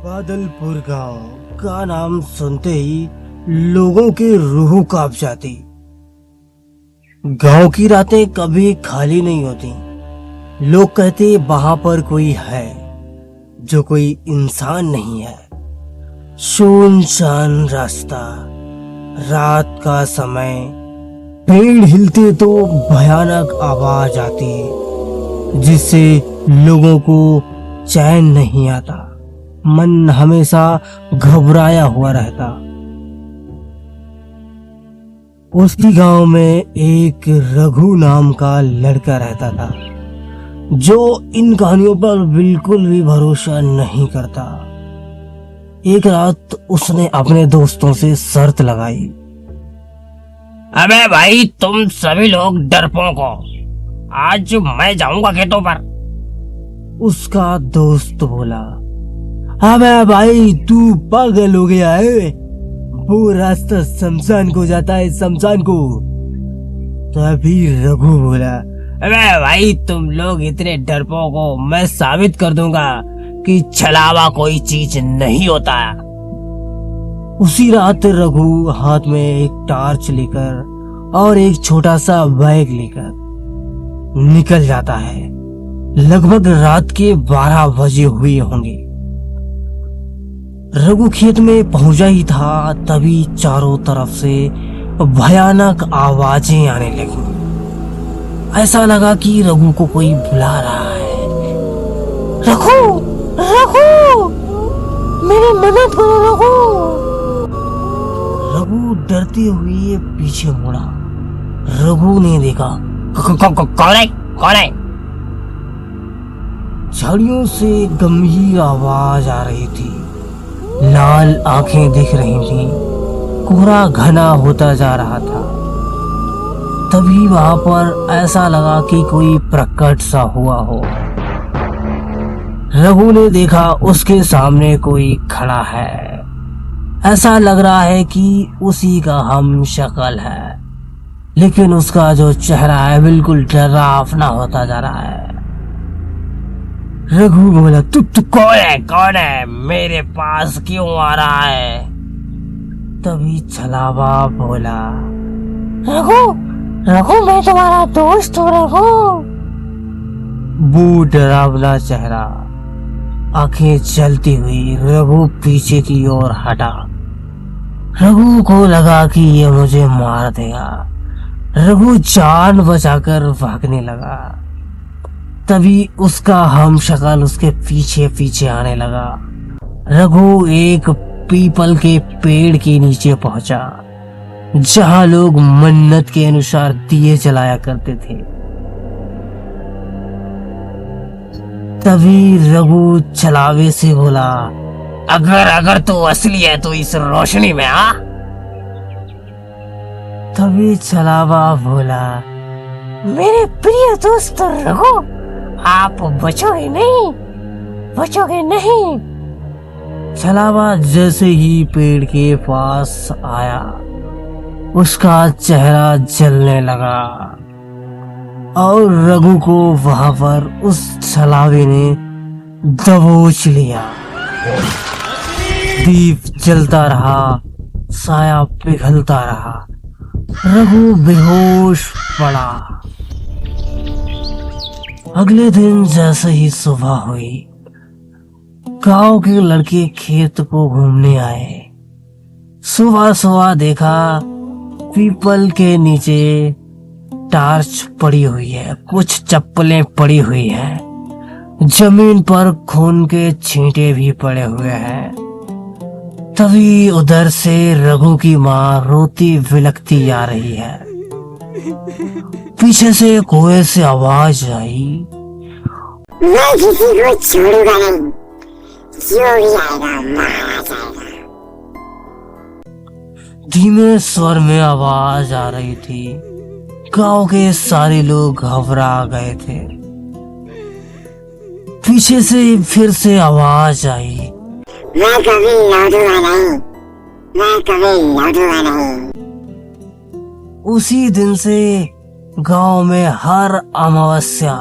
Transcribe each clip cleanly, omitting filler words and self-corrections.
बादलपुर गांव का नाम सुनते ही लोगों की रूह कांप जाती। गांव की रातें कभी खाली नहीं होती। लोग कहते वहां पर कोई है जो कोई इंसान नहीं है। सुनसान रास्ता, रात का समय, पेड़ हिलते तो भयानक आवाज आती जिससे लोगों को चैन नहीं आता। मन हमेशा घबराया हुआ रहता। उसी गांव में एक रघु नाम का लड़का रहता था जो इन कहानियों पर बिल्कुल भी भरोसा नहीं करता। एक रात उसने अपने दोस्तों से शर्त लगाई। अबे भाई, तुम सभी लोग डरपोक हो। आज मैं जाऊंगा खेतों पर। उसका दोस्त बोला, अबे भाई तू पागल हो गया है, वो रास्ता शमशान को जाता है, शमशान को। तभी रघु बोला, अबे भाई, तुम लोग इतने डरपोक हो, मैं साबित कर दूंगा कि छलावा कोई चीज नहीं होता। उसी रात रघु हाथ में एक टार्च लेकर और एक छोटा सा बैग लेकर निकल जाता है। लगभग रात के 12 बजे हुए होंगे। रघु खेत में पहुंचा ही था तभी चारों तरफ से भयानक आवाजें आने लगी। ऐसा लगा कि रघु को कोई बुला रहा है। रघु, रघु, मेरी मदद करो रघु। रघु डरते हुए पीछे मुड़ा। रघु ने देखा, कौन है? कौन है? झाड़ियों से गंभीर आवाज आ रही थी। लाल आंखें दिख रही थी। कोहरा घना होता जा रहा था। तभी वहां पर ऐसा लगा कि कोई प्रकट सा हुआ हो। रघु ने देखा उसके सामने कोई खड़ा है। ऐसा लग रहा है कि उसी का हम शक्ल है, लेकिन उसका जो चेहरा है बिल्कुल डरावना होता जा रहा है। रघु बोला, तू कौन है? कौन है? मेरे पास क्यों आ रहा है? तभी छलावा बोला, रघु, रघु, मैं तुम्हारा दोस्त हूँ रघु। वो डरावना चेहरा, आंखें जलती हुई रघु पीछे की ओर हटा। रघु को लगा कि ये मुझे मार देगा। रघु जान बचाकर भागने लगा। तभी उसका हम शक्ल उसके पीछे पीछे आने लगा। रघु एक पीपल के पेड़ के नीचे पहुंचा जहां लोग मन्नत के अनुसार दिए जलाया करते थे। तभी रघु छलावे से बोला, अगर तू असली है तो इस रोशनी में आ। तभी छलावा बोला, मेरे प्रिय दोस्त रघु, आप बचोगे नहीं, बचोगे नहीं। छलावा जैसे ही पेड़ के पास आया उसका चेहरा जलने लगा और रघु को वहां पर उस छलावे ने दबोच लिया। दीप जलता रहा, साया पिघलता रहा। रघु बेहोश पड़ा। अगले दिन जैसे ही सुबह हुई, गांव के लड़के खेत को घूमने आए। सुबह सुबह देखा पीपल के नीचे टार्च पड़ी हुई है, कुछ चप्पलें पड़ी हुई हैं, जमीन पर खून के छींटे भी पड़े हुए हैं। तभी उधर से रघु की माँ रोती बिलखती आ रही है। पीछे से कुएं से आवाज आई, मैं किसी को छोड़ूंगा नहीं, जो भी आएगा मारा जाएगा। धीमे स्वर में आवाज आ रही थी। गांव के सारे लोग घबरा गए थे। पीछे से फिर से आवाज आई, मैं कभी लौटूंगा नहीं, मैं कभी लौटूंगा नहीं। उसी दिन से गांव में हर अमावस्या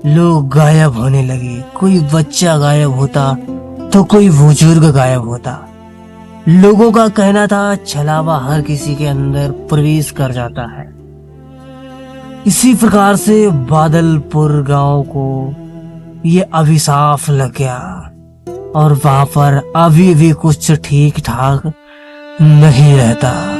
लोग गायब होने लगे। कोई बच्चा गायब होता, तो कोई बुजुर्ग गायब होता। लोगों का कहना था छलावा हर किसी के अंदर प्रवेश कर जाता है। इसी प्रकार से बादलपुर गांव को ये अभिशाप लग गया और वहां पर अभी भी कुछ ठीक ठाक नहीं रहता।